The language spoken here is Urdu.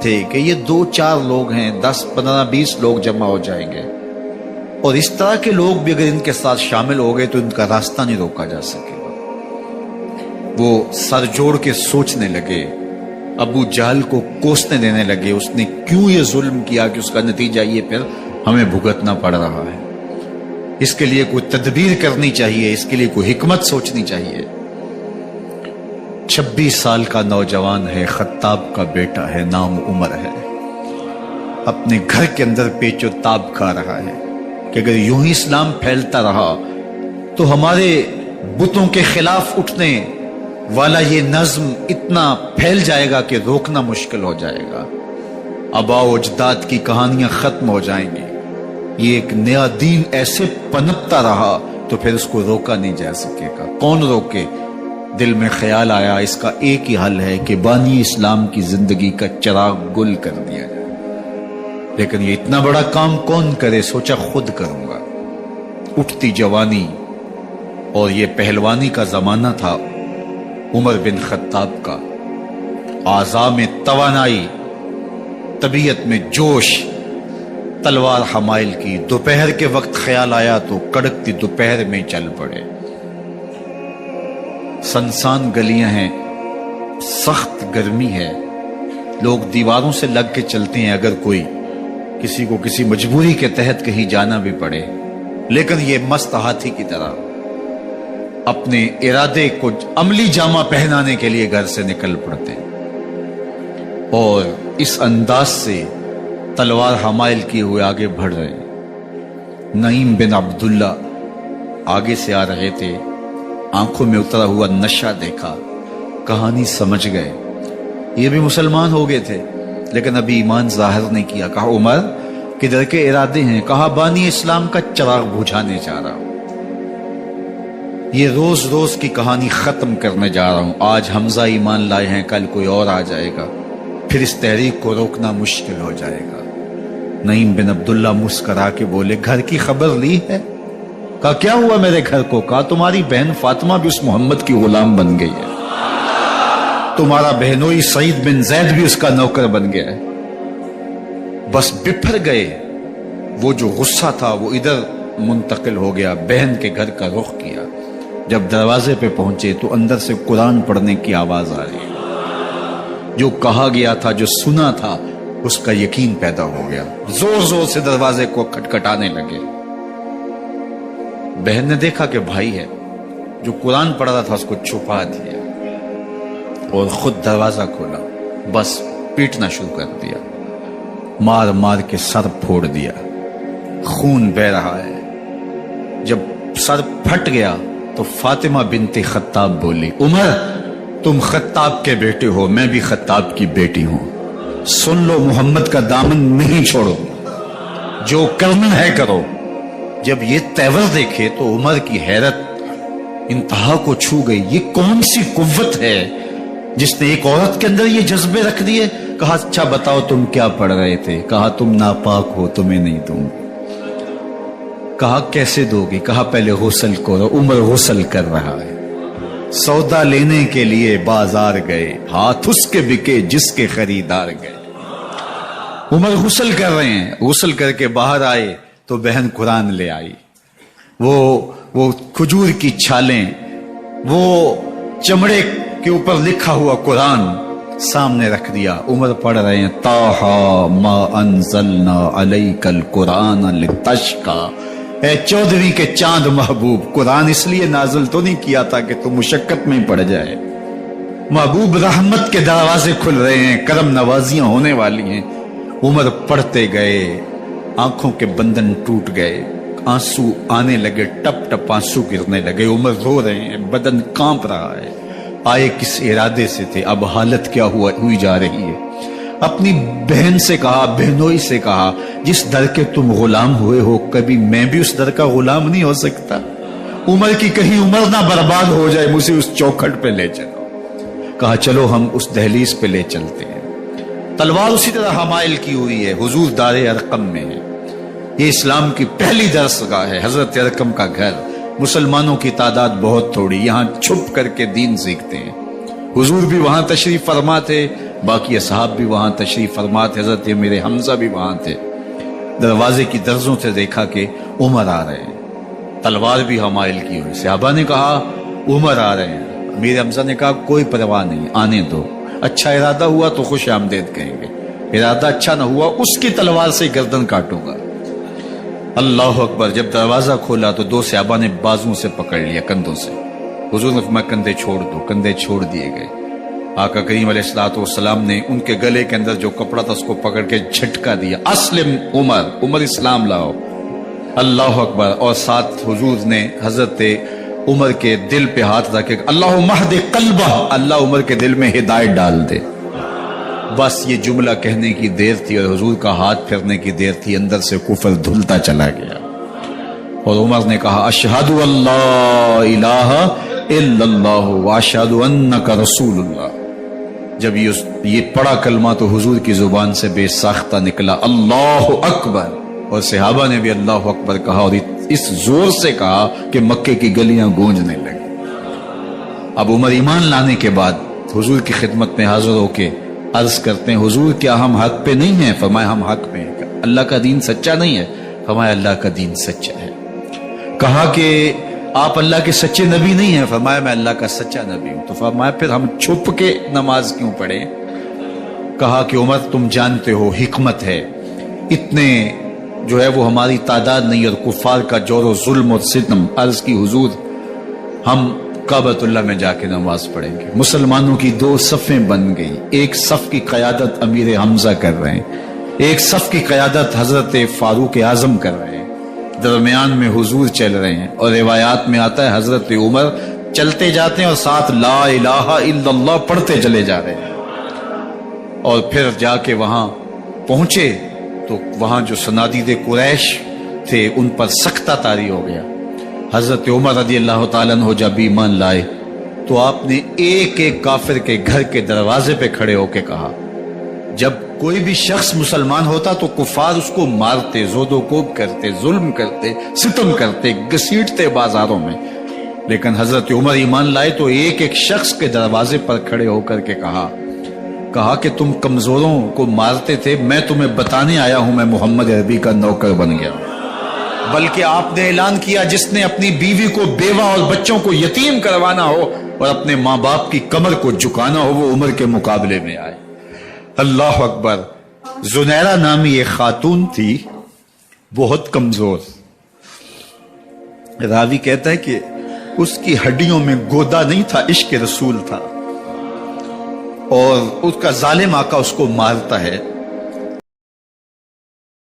تھے کہ یہ 2-4 لوگ ہیں، 10 15 20 لوگ جمع ہو جائیں گے، اور اس طرح کے لوگ بھی اگر ان کے ساتھ شامل ہو گئے تو ان کا راستہ نہیں روکا جا سکے گا۔ وہ سر جوڑ کے سوچنے لگے، ابو جہل کو کوسنے دینے لگے، اس نے کیوں یہ ظلم کیا کہ اس کا نتیجہ یہ پھر ہمیں بھگتنا پڑ رہا ہے، اس کے لیے کوئی تدبیر کرنی چاہیے، اس کے لیے کوئی حکمت سوچنی چاہیے۔ 26 سال کا نوجوان ہے، خطاب کا بیٹا ہے، نام عمر ہے، اپنے گھر کے اندر پیچ و تاب کھا رہا ہے کہ اگر یوں ہی اسلام پھیلتا رہا تو ہمارے بتوں کے خلاف اٹھنے والا یہ نظم اتنا پھیل جائے گا کہ روکنا مشکل ہو جائے گا، آباء و اجداد کی کہانیاں ختم ہو جائیں گی، یہ ایک نیا دین ایسے پنپتا رہا تو پھر اس کو روکا نہیں جا سکے گا، کون روکے؟ دل میں خیال آیا اس کا ایک ہی حل ہے کہ بانی اسلام کی زندگی کا چراغ گل کر دیا جائے، لیکن یہ اتنا بڑا کام کون کرے؟ سوچا خود کروں گا۔ اٹھتی جوانی اور یہ پہلوانی کا زمانہ تھا عمر بن خطاب کا، اعضاء میں توانائی، طبیعت میں جوش، تلوار حمائل کی۔ دوپہر کے وقت خیال آیا تو کڑکتی دوپہر میں چل پڑے۔ سنسان گلیاں ہیں، سخت گرمی ہے، لوگ دیواروں سے لگ کے چلتے ہیں اگر کوئی کسی کو کسی مجبوری کے تحت کہیں جانا بھی پڑے، لیکن یہ مست ہاتھی کی طرح اپنے ارادے کو عملی جامہ پہنانے کے لیے گھر سے نکل پڑتے ہیں، اور اس انداز سے تلوار حمائل کیے ہوئے آگے بڑھ رہے ہیں۔ نعیم بن عبداللہ آگے سے آ رہے تھے، آنکھوں میں اترا ہوا نشہ دیکھا، کہانی سمجھ گئے، یہ بھی مسلمان ہو گئے تھے لیکن ابھی ایمان ظاہر نہیں کیا۔ کہا عمر کدھر کے ارادے ہیں؟ کہا بانی اسلام کا چراغ بجھانے جا رہا ہوں، یہ روز روز کی کہانی ختم کرنے جا رہا ہوں، آج حمزہ ایمان لائے ہیں، کل کوئی اور آ جائے گا، پھر اس تحریک کو روکنا مشکل ہو جائے گا۔ نعیم بن عبداللہ مسکرا کے بولے گھر کی خبر لی ہے؟ کہا کیا ہوا میرے گھر کو؟ کہا تمہاری بہن فاطمہ بھی اس محمد کی غلام بن گئی ہے، تمہارا بہنوئی سعید بن زید بھی اس کا نوکر بن گیا ہے۔ بس بپھر گئے، وہ جو غصہ تھا وہ ادھر منتقل ہو گیا، بہن کے گھر کا رخ کیا۔ جب دروازے پہ پہنچے تو اندر سے قرآن پڑھنے کی آواز آ رہی، جو کہا گیا تھا، جو سنا تھا، اس کا یقین پیدا ہو گیا، زور زور سے دروازے کو کھٹکھٹانے لگے۔ بہن نے دیکھا کہ بھائی ہے، جو قرآن پڑھ رہا تھا اس کو چھپا دیا اور خود دروازہ کھولا، بس پیٹنا شروع کر دیا، مار مار کے سر پھوڑ دیا، خون بہ رہا ہے۔ جب سر پھٹ گیا تو فاطمہ بنت خطاب بولی عمر تم خطاب کے بیٹے ہو، میں بھی خطاب کی بیٹی ہوں، سن لو محمد کا دامن نہیں چھوڑو، جو کرنا ہے کرو۔ جب یہ تیور دیکھے تو عمر کی حیرت انتہا کو چھو گئی، یہ کون سی قوت ہے جس نے ایک عورت کے اندر یہ جذبے رکھ دیے؟ کہا اچھا بتاؤ تم کیا پڑھ رہے تھے؟ کہا تم ناپاک ہو، تمہیں نہیں دوں گی۔ کہا کیسے دو گی؟ کہا پہلے غسل کرو۔ عمر غسل کر رہا ہے، سودا لینے کے لیے بازار گئے، ہاتھ اس کے بکے جس کے خریدار گئے۔ عمر غسل کر رہے ہیں، غسل کر کے باہر آئے تو بہن قرآن لے آئی، وہ کھجور کی چھالیں، وہ چمڑے کے اوپر لکھا ہوا قرآن سامنے رکھ دیا۔ عمر پڑھ رہے ہیں طٰہٰ ما انزلنا علیک القرآن لتشقیٰ، اے 14ویں کے چاند محبوب، قرآن اس لیے نازل تو نہیں کیا تھا کہ تم مشقت میں پڑ جائے، محبوب رحمت کے دروازے کھل رہے ہیں، کرم نوازیاں ہونے والی ہیں۔ عمر پڑھتے گئے، آنکھوں کے بندن ٹوٹ گئے، آنسو آنے لگے، ٹپ ٹپ آنسو گرنے لگے، عمر رو رہے ہیں، بدن کانپ رہا ہے۔ آئے کس ارادے سے تھے، اب حالت کیا ہوئی جا رہی ہے۔ اپنی بہن سے کہا، بہنوئی سے کہا جس در کے تم غلام ہوئے ہو کبھی میں بھی اس در کا غلام نہیں ہو سکتا؟ عمر کی کہیں عمر نہ برباد ہو جائے، مجھے اس چوکھٹ پہ لے چلو۔ کہا چلو ہم اس دہلیز پہ لے چلتے ہیں۔ تلوار اسی طرح حمائل کی ہوئی ہے، حضور دار ارقم میں ہے، یہ اسلام کی پہلی درسگاہ ہے، حضرت ارقم کا گھر، مسلمانوں کی تعداد بہت تھوڑی، یہاں چھپ کر کے دین سیکھتے ہیں۔ حضور بھی وہاں تشریف فرما تھے، باقی اصحاب بھی وہاں تشریف فرما تھے، حضرت میرے حمزہ بھی وہاں تھے۔ دروازے کی درزوں سے دیکھا کہ عمر آ رہے ہیں، تلوار بھی حمائل کی ہوئی۔ صحابہ نے کہا عمر آ رہے ہیں، میرے حمزہ نے کہا کوئی پرواہ نہیں، آنے دو، اچھا ارادہ ہوا تو خوش آمدید کہیں گے، ارادہ اچھا نہ ہوا اس کی تلوار سے گردن کاٹوں گا۔ اللہ اکبر۔ جب دروازہ کھولا تو دو صحابہ نے بازوں سے پکڑ لیا، کندھوں سے۔ حضور نے فرمایا کندھے چھوڑ دو، کندھے چھوڑ دیے گئے۔ آقا کریم علیہ السلام نے ان کے گلے کے اندر جو کپڑا تھا اس کو پکڑ کے جھٹکا دیا، اسلم عمر، عمر اسلام لاؤ۔ اللہ اکبر۔ اور ساتھ حضور نے حضرت عمر کے دل پہ ہاتھ رکھے، اللہم اہد قلبہ، اللہ عمر کے دل میں ہدایت ڈال دے۔ بس یہ جملہ کہنے کی دیر تھی اور حضور کا ہاتھ پھرنے کی دیر تھی، اندر سے کفر دھلتا چلا گیا۔ اور عمر نے کہا اشہد اللہ الہ الا اللہ واشہد انک رسول اللہ۔ جب یہ پڑا کلمہ تو حضور کی زبان سے بے ساختہ نکلا، اللہ اکبر، اور صحابہ نے بھی اللہ اکبر کہا، اور اس زور سے کہا کہ مکے کی گلیاں گونجنے لگی۔ اب عمر ایمان لانے کے بعد حضور کی خدمت میں حاضر ہو کے عرض کرتے ہیں حضور کیا ہم حق پہ نہیں ہیں؟ فرمایا ہم حق پہ ہیں۔ اللہ کا دین سچا نہیں ہے؟ فرمایا اللہ کا دین سچا ہے۔ کہا کہ آپ اللہ کے سچے نبی نہیں ہیں؟ فرمایا میں اللہ کا سچا نبی ہوں۔ تو فرمایا پھر ہم چھپ کے نماز کیوں پڑھیں؟ کہا کہ عمر تم جانتے ہو حکمت ہے، اتنے جو ہے وہ ہماری تعداد نہیں، اور کفار کا جور و ظلم اور ستم۔ عرض کی حضور ہم کعبۃ اللہ میں جا کے نماز پڑھیں گے۔ مسلمانوں کی دو صفیں بن گئی، ایک صف کی قیادت امیر حمزہ کر رہے ہیں، ایک صف کی قیادت حضرت فاروق اعظم کر رہے ہیں، درمیان میں حضور چل رہے ہیں، اور روایات میں آتا ہے حضرت عمر چلتے جاتے ہیں اور ساتھ لا الہ الا اللہ پڑھتے چلے جا رہے ہیں۔ اور پھر جا کے وہاں پہنچے تو وہاں جو صنادید قریش تھے ان پر سختہ طاری ہو گیا۔ حضرت عمر رضی اللہ تعالیٰ عنہ جب ایمان لائے تو آپ نے ایک ایک کافر کے گھر کے دروازے پہ کھڑے ہو کے کہا، جب کوئی بھی شخص مسلمان ہوتا تو کفار اس کو مارتے، زود و کوب کرتے، ظلم کرتے، ستم کرتے، گھسیٹتے بازاروں میں، لیکن حضرت عمر ایمان لائے تو ایک ایک شخص کے دروازے پر کھڑے ہو کر کے کہا کہ تم کمزوروں کو مارتے تھے، میں تمہیں بتانے آیا ہوں میں محمد عربی کا نوکر بن گیا ہوں۔ بلکہ آپ نے اعلان کیا جس نے اپنی بیوی کو بیوہ اور بچوں کو یتیم کروانا ہو اور اپنے ماں باپ کی کمر کو جھکانا ہو وہ عمر کے مقابلے میں آئے۔ اللہ اکبر۔ زنیرہ نامی ایک خاتون تھی، بہت کمزور، راوی کہتا ہے کہ اس کی ہڈیوں میں گودا نہیں تھا، عشق رسول تھا، اور اس کا ظالم آقا اس کو مارتا ہے۔